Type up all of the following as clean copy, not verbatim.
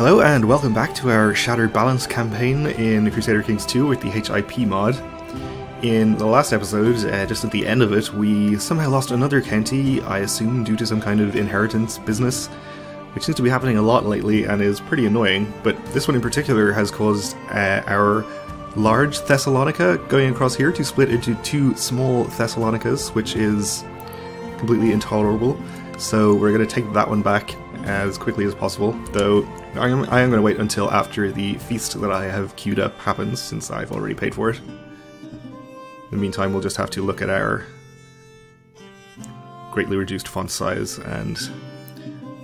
Hello and welcome back to our Shattered Balance campaign in Crusader Kings 2 with the HIP mod. In the last episode, just at the end of it, we somehow lost another county, I assume due to some kind of inheritance business, which seems to be happening a lot lately and is pretty annoying, but this one in particular has caused our large Thessalonica going across here to split into two small Thessalonicas, which is completely intolerable, so we're going to take that one back as quickly as possible, though I am going to wait until after the feast that I have queued up happens, since I've already paid for it. In the meantime, we'll just have to look at our greatly reduced font size and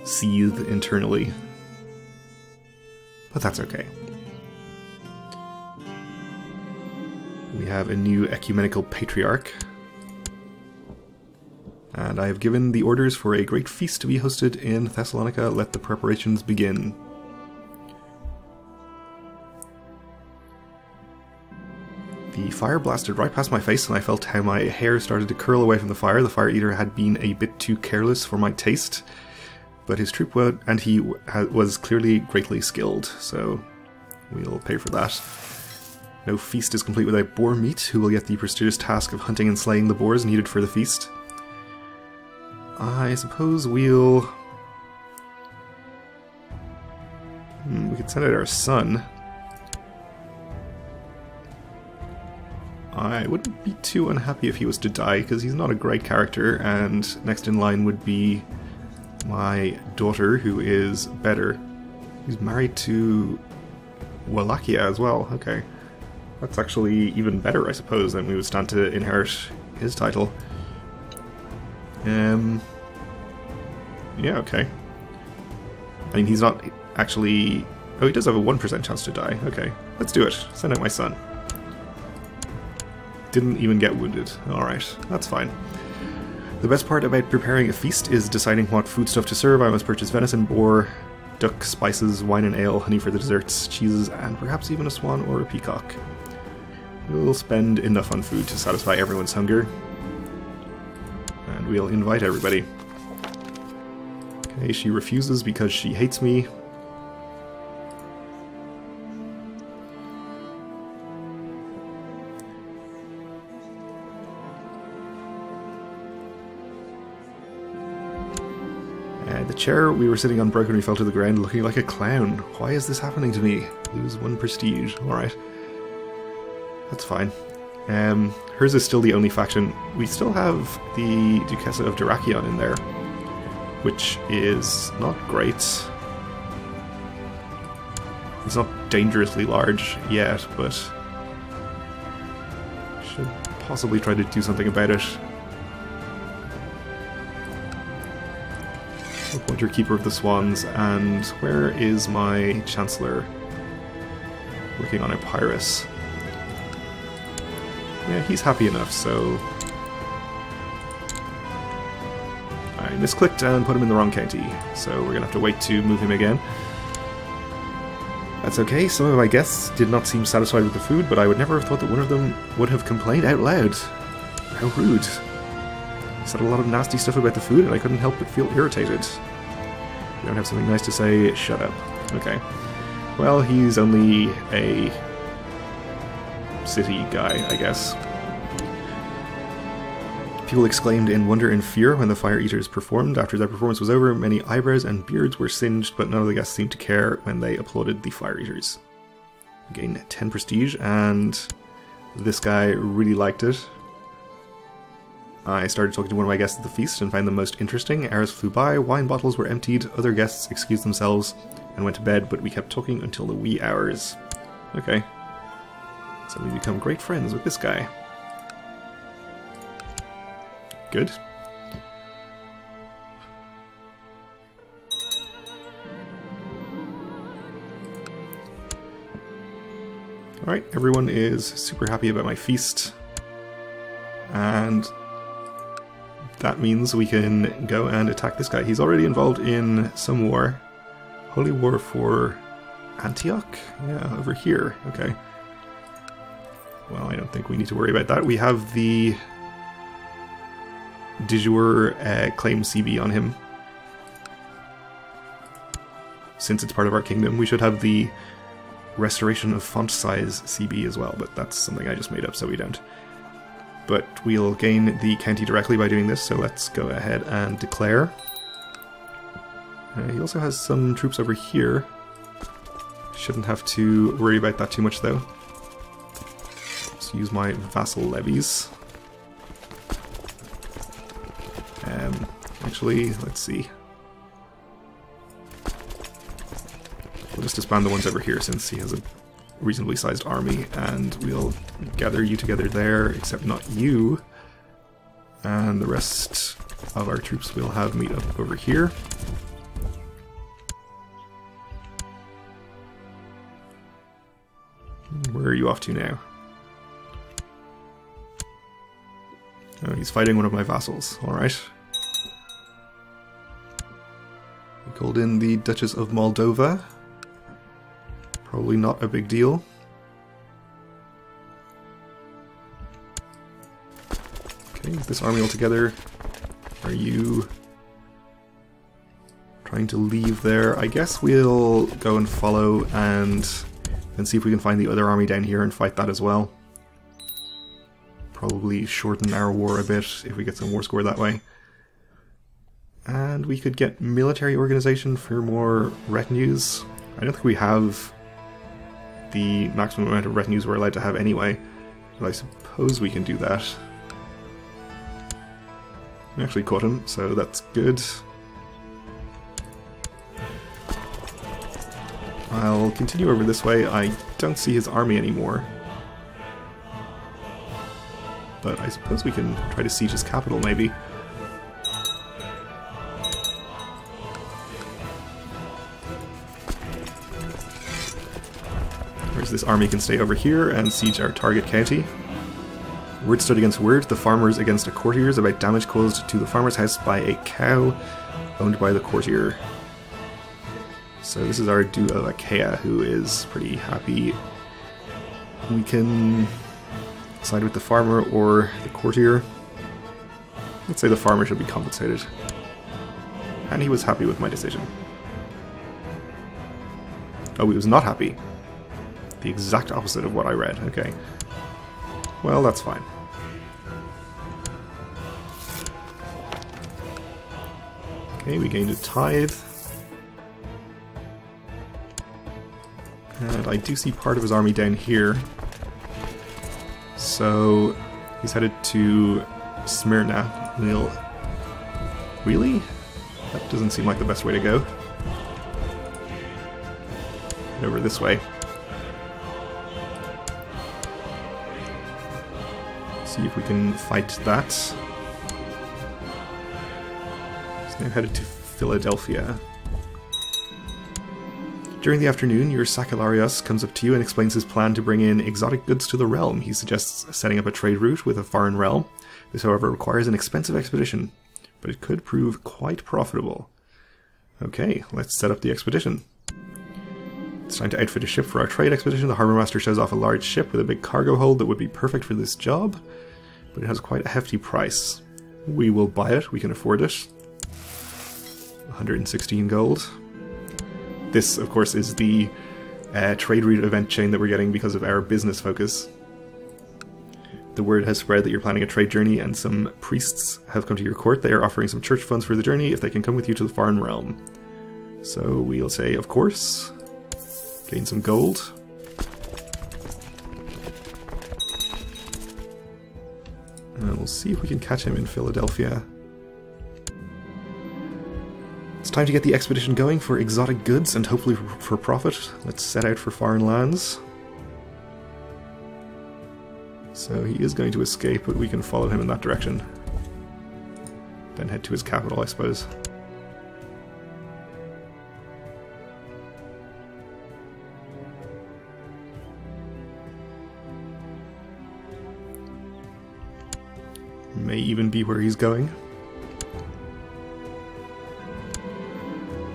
seethe internally. But that's okay. We have a new ecumenical patriarch, and I have given the orders for a great feast to be hosted in Thessalonica. Let the preparations begin. The fire blasted right past my face, and I felt how my hair started to curl away from the fire. The fire eater had been a bit too careless for my taste, but his troop was clearly greatly skilled, so we'll pay for that. No feast is complete without boar meat. Who will get the prestigious task of hunting and slaying the boars needed for the feast? I suppose we'll... we could send out our son. I wouldn't be too unhappy if he was to die, because he's not a great character, and next in line would be my daughter, who is better. He's married to Wallachia as well, okay. That's actually even better, I suppose, than we would stand to inherit his title. Yeah, okay. I mean, he's not actually... Oh, he does have a 1% chance to die. Okay, let's do it. Send out my son. Didn't even get wounded. Alright, that's fine. The best part about preparing a feast is deciding what foodstuff to serve. I must purchase venison, boar, duck, spices, wine and ale, honey for the desserts, cheeses, and perhaps even a swan or a peacock. We'll spend enough on food to satisfy everyone's hunger. And we'll invite everybody. Okay, she refuses because she hates me. The chair we were sitting on broke when we fell to the ground, looking like a clown. Why is this happening to me? Lose 1 prestige. Alright. That's fine. Hers is still the only faction. We still have the Duchessa of Dyrrhachion in there, which is not great. It's not dangerously large yet, but should possibly try to do something about it. Appoint Keeper of the Swans, and where is my Chancellor? Working on Epirus. Yeah, he's happy enough, so... I misclicked and put him in the wrong county, so we're gonna have to wait to move him again. That's okay, some of my guests did not seem satisfied with the food, but I would never have thought that one of them would have complained out loud. How rude. Said a lot of nasty stuff about the food, and I couldn't help but feel irritated. If you don't have something nice to say, shut up. Okay. Well, he's only a city guy, I guess. People exclaimed in wonder and fear when the Fire Eaters performed. After their performance was over, many eyebrows and beards were singed, but none of the guests seemed to care when they applauded the Fire Eaters. Again, 10 prestige, and this guy really liked it. I started talking to one of my guests at the feast and found them most interesting. Hours flew by, wine bottles were emptied, other guests excused themselves and went to bed, but we kept talking until the wee hours. Okay. So we become great friends with this guy. Good. Alright, everyone is super happy about my feast. And that means we can go and attack this guy. He's already involved in some war. Holy War for Antioch? Yeah, over here. Okay. Well, I don't think we need to worry about that. We have the de jure claim CB on him. since it's part of our kingdom, we should have the restoration of font size CB as well, but that's something I just made up, so we don't. But we'll gain the county directly by doing this, so let's go ahead and declare. He also has some troops over here. Shouldn't have to worry about that too much, though. Let's use my vassal levies. Actually, let's see. We'll just disband the ones over here since he has a reasonably sized army, and we'll gather you together there, except not you. And the rest of our troops will have meet up over here. Where are you off to now? Oh, he's fighting one of my vassals. Alright. We called in the Duchess of Moldova. Probably not a big deal. Okay, this army all together. Are you trying to leave there? I guess we'll go and follow and then see if we can find the other army down here and fight that as well. Probably shorten our war a bit if we get some war score that way. And we could get military organization for more retinues. I don't think we have the maximum amount of retinues we're allowed to have anyway, but I suppose we can do that. I actually caught him, so that's good. I'll continue over this way. I don't see his army anymore, but I suppose we can try to siege his capital, maybe. Whereas this army can stay over here and siege our target county. Word stood against word, the farmers against the courtiers about damage caused to the farmer's house by a cow owned by the courtier. So this is our Duke of Achaia, who is pretty happy. We can side with the farmer or the courtier. Let's say the farmer should be compensated. And he was happy with my decision. Oh, he was not happy. The exact opposite of what I read. Okay. Well, that's fine. Okay, we gained a tithe. And I do see part of his army down here. So he's headed to Smyrna. We'll... Really? That doesn't seem like the best way to go. Head over this way. See if we can fight that. He's now headed to Philadelphia. During the afternoon, your Sacellarius comes up to you and explains his plan to bring in exotic goods to the realm. He suggests setting up a trade route with a foreign realm. This, however, requires an expensive expedition, but it could prove quite profitable. Okay, let's set up the expedition. It's time to outfit a ship for our trade expedition. The harbour master shows off a large ship with a big cargo hold that would be perfect for this job, but it has quite a hefty price. We will buy it, we can afford it. 116 gold. This, of course, is the trade route event chain that we're getting because of our business focus. The word has spread that you're planning a trade journey, and some priests have come to your court. They are offering some church funds for the journey if they can come with you to the foreign realm. So we'll say, of course. Gain some gold. And we'll see if we can catch him in Philadelphia. It's time to get the expedition going for exotic goods and hopefully for profit. Let's set out for foreign lands. So he is going to escape, but we can follow him in that direction. Then head to his capital, I suppose. May even be where he's going.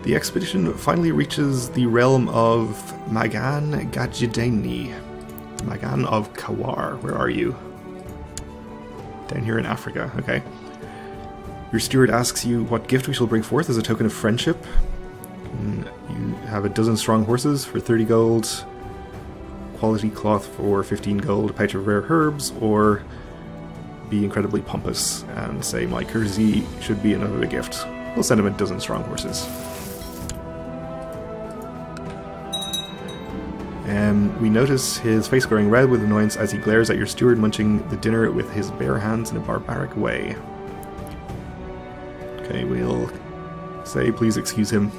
The expedition finally reaches the realm of Magan Gajideni. Magan of Kawar. Where are you? Down here in Africa. Okay. Your steward asks you what gift we shall bring forth as a token of friendship. You have a dozen strong horses for 30 gold, quality cloth for 15 gold, a pouch of rare herbs, or be incredibly pompous and say my courtesy should be enough of a gift. We'll send him a dozen strong horses. We notice his face growing red with annoyance as he glares at your steward munching the dinner with his bare hands in a barbaric way. Okay, we'll say please excuse him.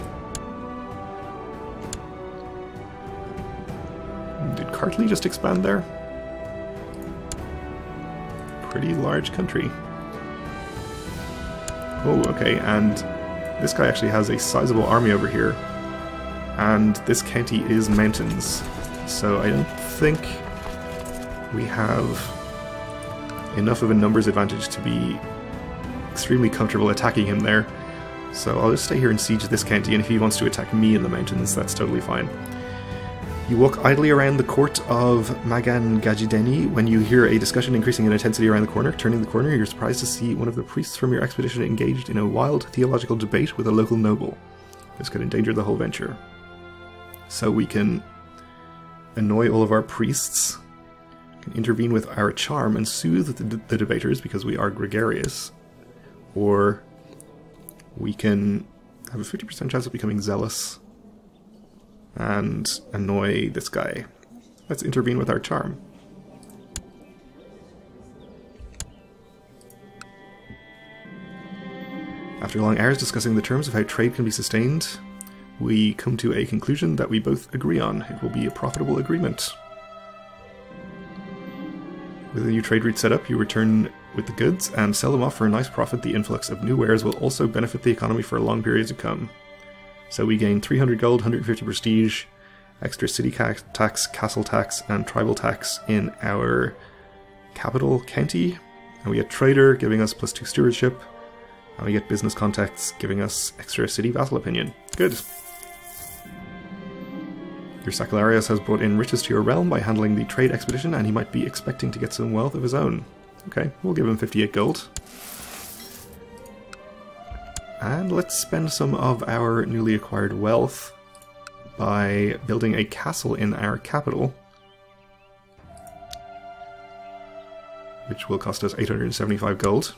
Did Kartli just expand there? Pretty large country. Oh, okay, and this guy actually has a sizable army over here. And this county is mountains, so I don't think we have enough of a numbers advantage to be extremely comfortable attacking him there. So I'll just stay here and siege this county, and if he wants to attack me in the mountains, that's totally fine. You walk idly around the court of Magan Gajideni when you hear a discussion increasing in intensity around the corner. Turning the corner, you're surprised to see one of the priests from your expedition engaged in a wild theological debate with a local noble. This could endanger the whole venture. So we can annoy all of our priests, can intervene with our charm and soothe the debaters because we are gregarious, or we can have a 50% chance of becoming zealous and annoy this guy. Let's intervene with our charm. After long hours discussing the terms of how trade can be sustained, we come to a conclusion that we both agree on. It will be a profitable agreement. With a new trade route set up, you return with the goods and sell them off for a nice profit. The influx of new wares will also benefit the economy for a long period to come. So we gain 300 gold, 150 prestige, extra city tax, castle tax, and tribal tax in our capital county. And we get trader, giving us +2 stewardship. And we get business contacts, giving us extra city vassal opinion. Good. Your Sacularius has brought in riches to your realm by handling the trade expedition, and he might be expecting to get some wealth of his own. Okay, we'll give him 58 gold. And let's spend some of our newly acquired wealth by building a castle in our capital, which will cost us 875 gold.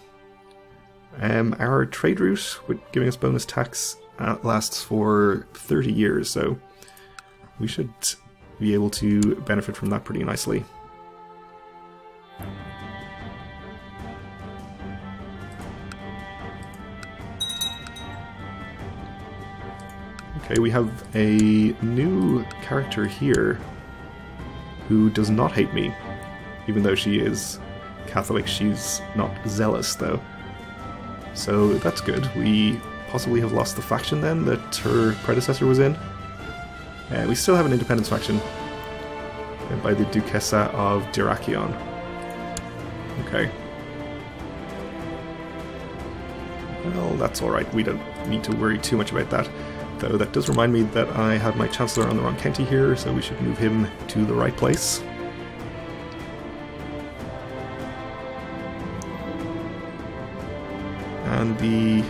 Our trade route, with giving us bonus tax, lasts for 30 years, so we should be able to benefit from that pretty nicely. Okay, we have a new character here who does not hate me, even though she is Catholic. She's not zealous, though. So that's good. We possibly have lost the faction then that her predecessor was in. We still have an independence faction by the Duchessa of Dyrrachion. Okay. Well, that's alright. We don't need to worry too much about that. Though that does remind me that I have my Chancellor on the wrong county here, so we should move him to the right place. And the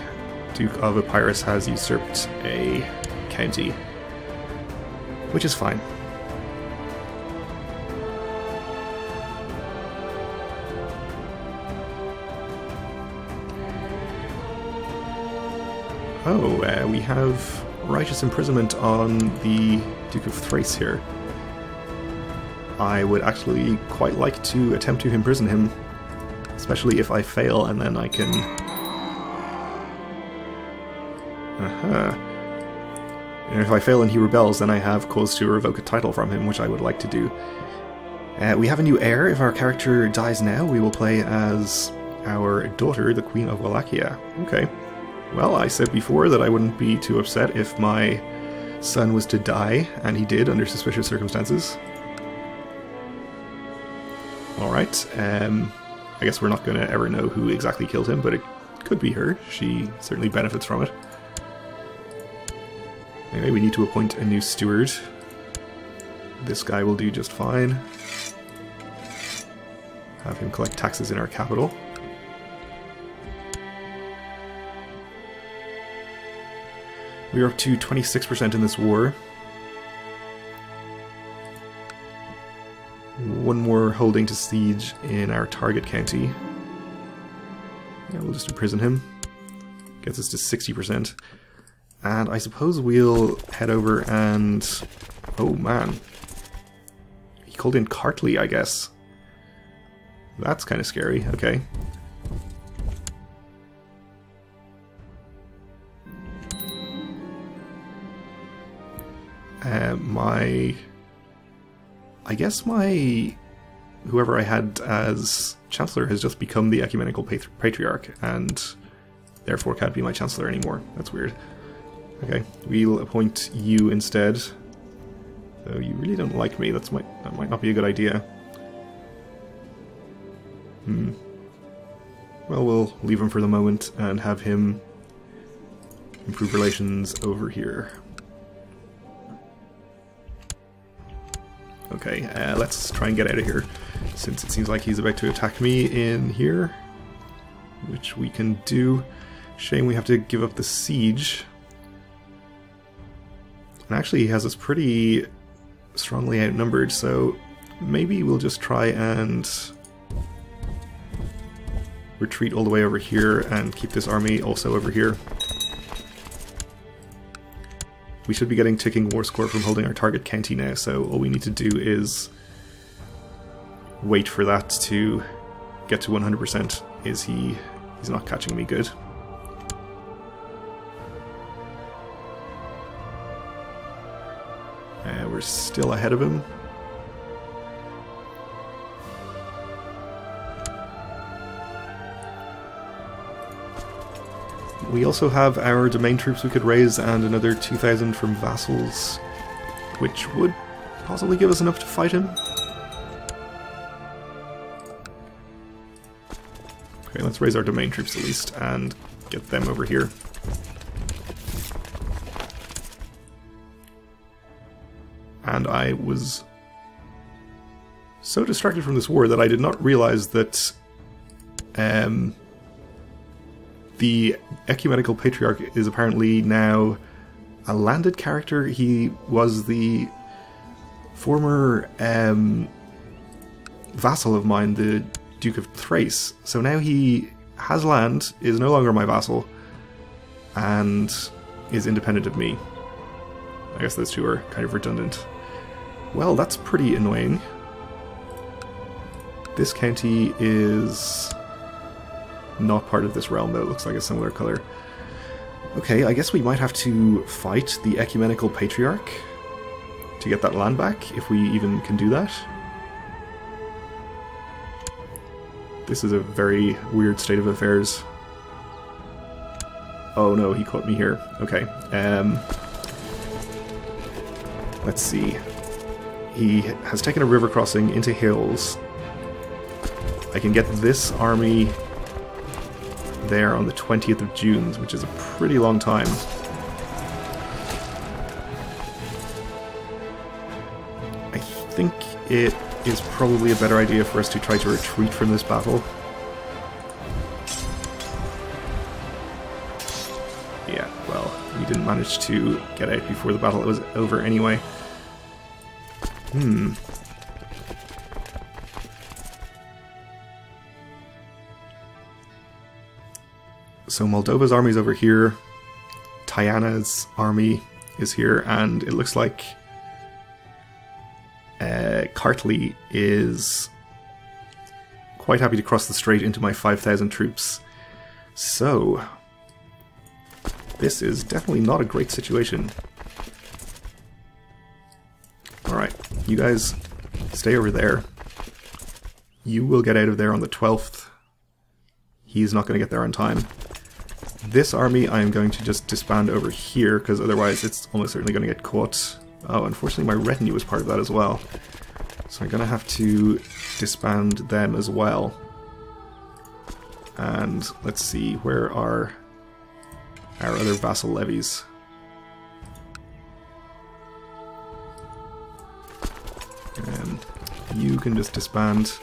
Duke of Epirus has usurped a county, which is fine. Oh, we have righteous imprisonment on the Duke of Thrace here. I would actually quite like to attempt to imprison him, especially if I fail, and then I can... And if I fail and he rebels, then I have cause to revoke a title from him, which I would like to do. We have a new heir. If our character dies now, we will play as our daughter, the Queen of Wallachia. Okay. Well, I said before that I wouldn't be too upset if my son was to die, and he did under suspicious circumstances. Alright, I guess we're not going to ever know who exactly killed him, but it could be her. She certainly benefits from it. Anyway, we need to appoint a new steward. This guy will do just fine. Have him collect taxes in our capital. We're up to 26% in this war. One more holding to siege in our target county. Yeah, we'll just imprison him. Gets us to 60%. And I suppose we'll head over and... Oh man. He called in Cartley, I guess. That's kind of scary. Okay. I guess my... whoever I had as Chancellor has just become the Ecumenical Patriarch, and therefore can't be my Chancellor anymore. That's weird. Okay, we'll appoint you instead. Though you really don't like me, that might not be a good idea. Well, we'll leave him for the moment and have him improve relations over here. Okay, let's try and get out of here, since it seems like he's about to attack me in here, which we can do. Shame we have to give up the siege. And actually he has us pretty strongly outnumbered, so maybe we'll just try and retreat all the way over here and keep this army also over here. We should be getting ticking war score from holding our target county now, so all we need to do is wait for that to get to 100%. He's not catching me good. We're still ahead of him. We also have our domain troops we could raise and another 2,000 from vassals, which would possibly give us enough to fight him. Okay, let's raise our domain troops at least and get them over here. And I was so distracted from this war that I did not realize that the Ecumenical Patriarch is apparently now a landed character. He was the former vassal of mine, the Duke of Thrace. So now he has land, is no longer my vassal, and is independent of me. I guess those two are kind of redundant. Well, that's pretty annoying. This county is not part of this realm, though. It looks like a similar color. Okay, I guess we might have to fight the Ecumenical Patriarch to get that land back, if we even can do that. This is a very weird state of affairs. Oh no, he caught me here. Okay, let's see. He has taken a river crossing into hills. I can get this army there on the 20th of June, which is a pretty long time. I think it is probably a better idea for us to try to retreat from this battle. Yeah, well, we didn't manage to get out before the battle was over anyway. So Moldova's army's over here, Tyana's army is here, and it looks like Cartley is quite happy to cross the strait into my 5,000 troops. So this is definitely not a great situation. Alright, you guys stay over there. You will get out of there on the 12th. He's not going to get there on time. This army I am going to just disband over here, because otherwise it's almost certainly going to get caught. Oh, unfortunately my retinue was part of that as well. So I'm going to have to disband them as well. And let's see, where are our other vassal levies? You can just disband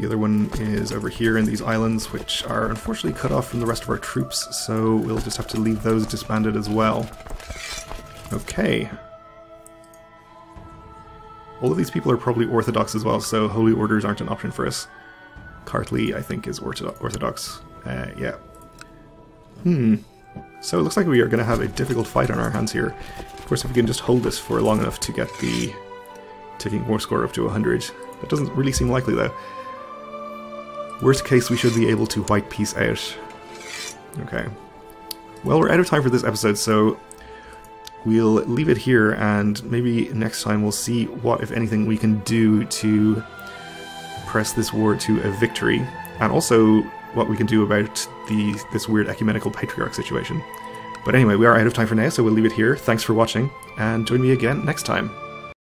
The other one is over here in these islands, which are unfortunately cut off from the rest of our troops, so we'll just have to leave those disbanded as well. Okay. All of these people are probably Orthodox as well, so Holy Orders aren't an option for us. Kartli, I think, is Orthodox. Yeah. So it looks like we are going to have a difficult fight on our hands here. Of course, if we can just hold this for long enough to get the ticking war score up to 100. That doesn't really seem likely, though. Worst case, we should be able to white peace out. Okay. Well, we're out of time for this episode, so we'll leave it here, and maybe next time we'll see what, if anything, we can do to press this war to a victory, and also what we can do about this weird ecumenical patriarch situation. But anyway, we are out of time for now, so we'll leave it here. Thanks for watching, and join me again next time.